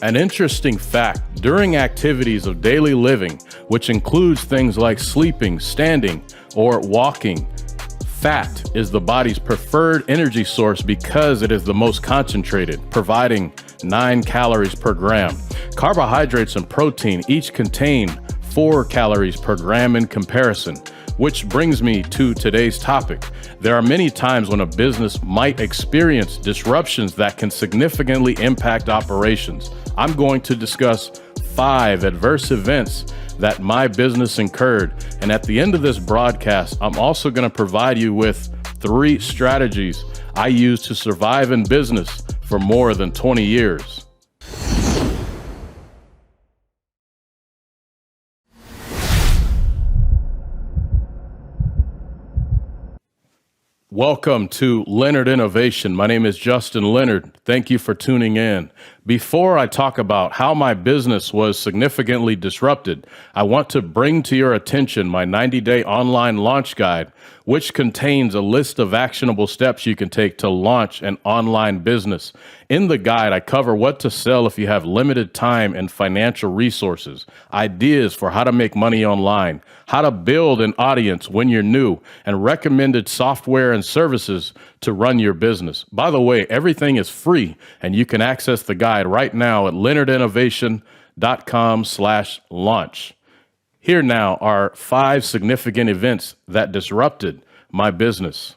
An interesting fact, during activities of daily living, which includes things like sleeping, standing, or walking, fat is the body's preferred energy source because it is the most concentrated, providing 9 calories per gram. Carbohydrates and protein each contain 4 calories per gram in comparison, which brings me to today's topic. There are many times when a business might experience disruptions that can significantly impact operations. I'm going to discuss 5 adverse events that my business incurred. And at the end of this broadcast, I'm also going to provide you with 3 strategies I use to survive in business for more than 20 years. Welcome to Leonard Innovation. My name is Justin Leonard. Thank you for tuning in. Before I talk about how my business was significantly disrupted, I want to bring to your attention my 90-day online launch guide, which contains a list of actionable steps you can take to launch an online business. In the guide, I cover what to sell if you have limited time and financial resources, ideas for how to make money online, how to build an audience when you're new, and recommended software and services to run your business. By the way, everything is free, and you can access the guide right now at leonardinnovation.com/launch. Here now are 5 significant events that disrupted my business.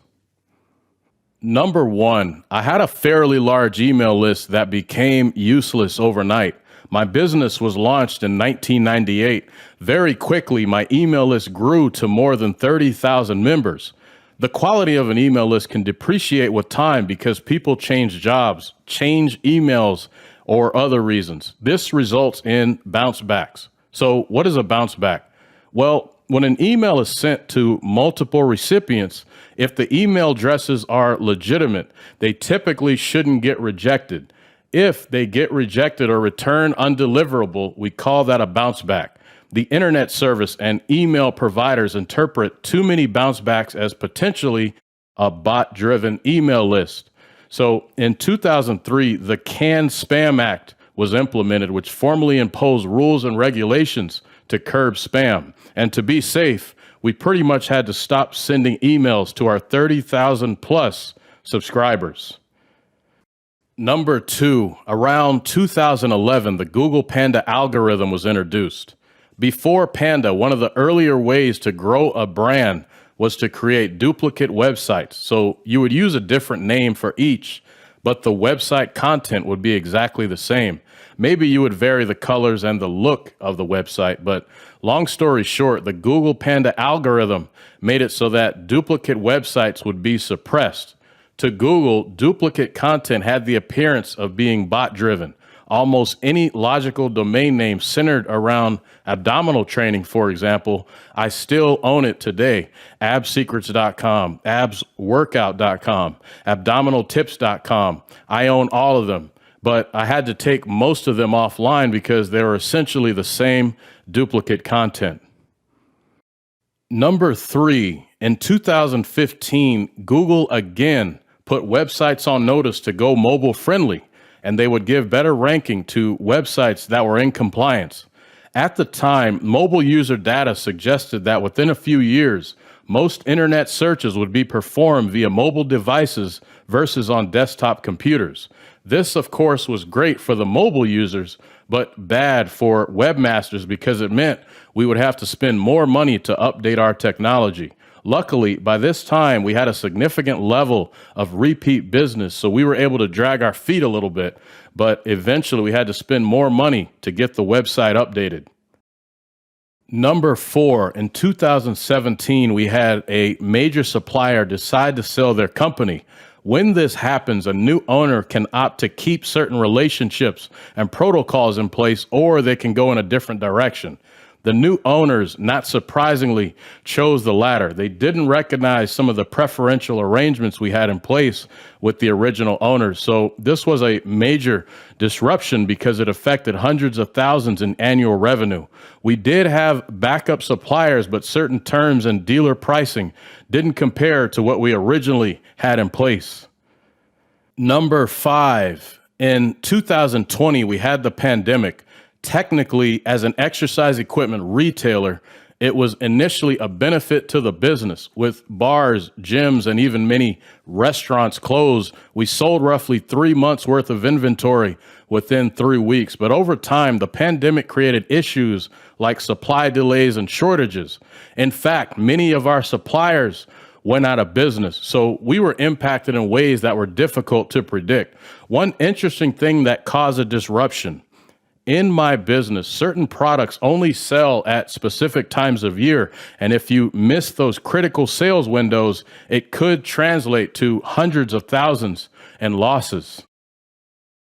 Number 1, I had a fairly large email list that became useless overnight. My business was launched in 1998. Very quickly, my email list grew to more than 30,000 members. The quality of an email list can depreciate with time because people change jobs, change emails, or other reasons. This results in bounce backs. So what is a bounce back? Well, when an email is sent to multiple recipients, if the email addresses are legitimate, they typically shouldn't get rejected. If they get rejected or return undeliverable, we call that a bounce back. The internet service and email providers interpret too many bounce backs as potentially a bot-driven email list. So in 2003, the Canned Spam Act was implemented, which formally imposed rules and regulations to curb spam. And to be safe, we pretty much had to stop sending emails to our 30,000 plus subscribers. Number 2, around 2011, the Google Panda algorithm was introduced. Before Panda, one of the earlier ways to grow a brand was to create duplicate websites. So you would use a different name for each, but the website content would be exactly the same. Maybe you would vary the colors and the look of the website, but long story short, the Google Panda algorithm made it so that duplicate websites would be suppressed. To Google, duplicate content had the appearance of being bot-driven. Almost any logical domain name centered around abdominal training, for example, I still own it today. absecrets.com, absworkout.com, abdominaltips.com. I own all of them, but I had to take most of them offline because they were essentially the same duplicate content. Number 3, in 2015, Google again put websites on notice to go mobile friendly, and they would give better ranking to websites that were in compliance. At the time, mobile user data suggested that within a few years, most internet searches would be performed via mobile devices versus on desktop computers. This, of course, was great for the mobile users, but bad for webmasters because it meant we would have to spend more money to update our technology. Luckily, by this time, we had a significant level of repeat business, so we were able to drag our feet a little bit, but eventually we had to spend more money to get the website updated. Number 4, in 2017, we had a major supplier decide to sell their company. When this happens, a new owner can opt to keep certain relationships and protocols in place, or they can go in a different direction. The new owners, not surprisingly, chose the latter. They didn't recognize some of the preferential arrangements we had in place with the original owners. So this was a major disruption because it affected hundreds of thousands in annual revenue. We did have backup suppliers, but certain terms and dealer pricing didn't compare to what we originally had in place. Number 5, in 2020, we had the pandemic. Technically, as an exercise equipment retailer, it was initially a benefit to the business. With bars, gyms, and even many restaurants closed, we sold roughly 3 months worth of inventory within 3 weeks. But over time, the pandemic created issues like supply delays and shortages. In fact, many of our suppliers went out of business. So we were impacted in ways that were difficult to predict. One interesting thing that caused a disruption: in my business, certain products only sell at specific times of year. And if you miss those critical sales windows, it could translate to hundreds of thousands in losses.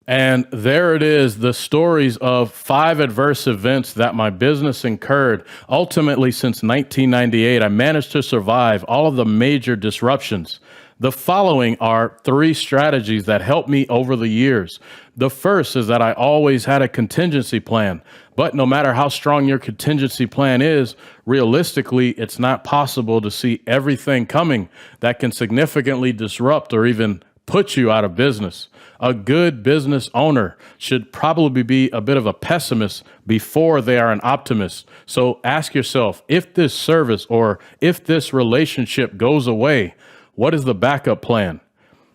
And there it is, the stories of 5 adverse events that my business incurred. Ultimately, since 1998, I managed to survive all of the major disruptions. The following are 3 strategies that helped me over the years. The first is that I always had a contingency plan, but no matter how strong your contingency plan is, realistically, it's not possible to see everything coming that can significantly disrupt or even put you out of business. A good business owner should probably be a bit of a pessimist before they are an optimist. So ask yourself, if this service or if this relationship goes away, what is the backup plan?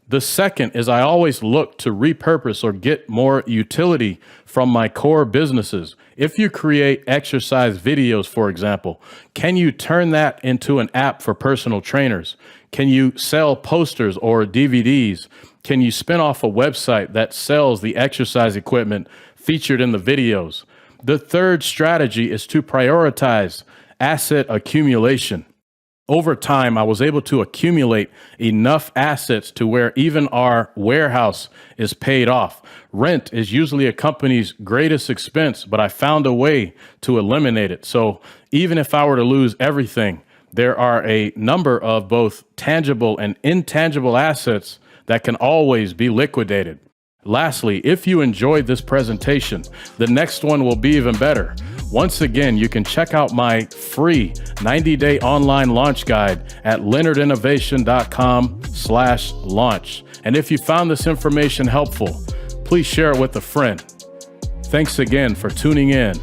The second is I always look to repurpose or get more utility from my core businesses. If you create exercise videos, for example, can you turn that into an app for personal trainers? Can you sell posters or DVDs? Can you spin off a website that sells the exercise equipment featured in the videos? The third strategy is to prioritize asset accumulation. Over time, I was able to accumulate enough assets to where even our warehouse is paid off. Rent is usually a company's greatest expense, but I found a way to eliminate it. So even if I were to lose everything, there are a number of both tangible and intangible assets that can always be liquidated. Lastly, if you enjoyed this presentation, the next one will be even better. Once again, you can check out my free 90-day online launch guide at leonardinnovation.com/launch. And if you found this information helpful, please share it with a friend. Thanks again for tuning in.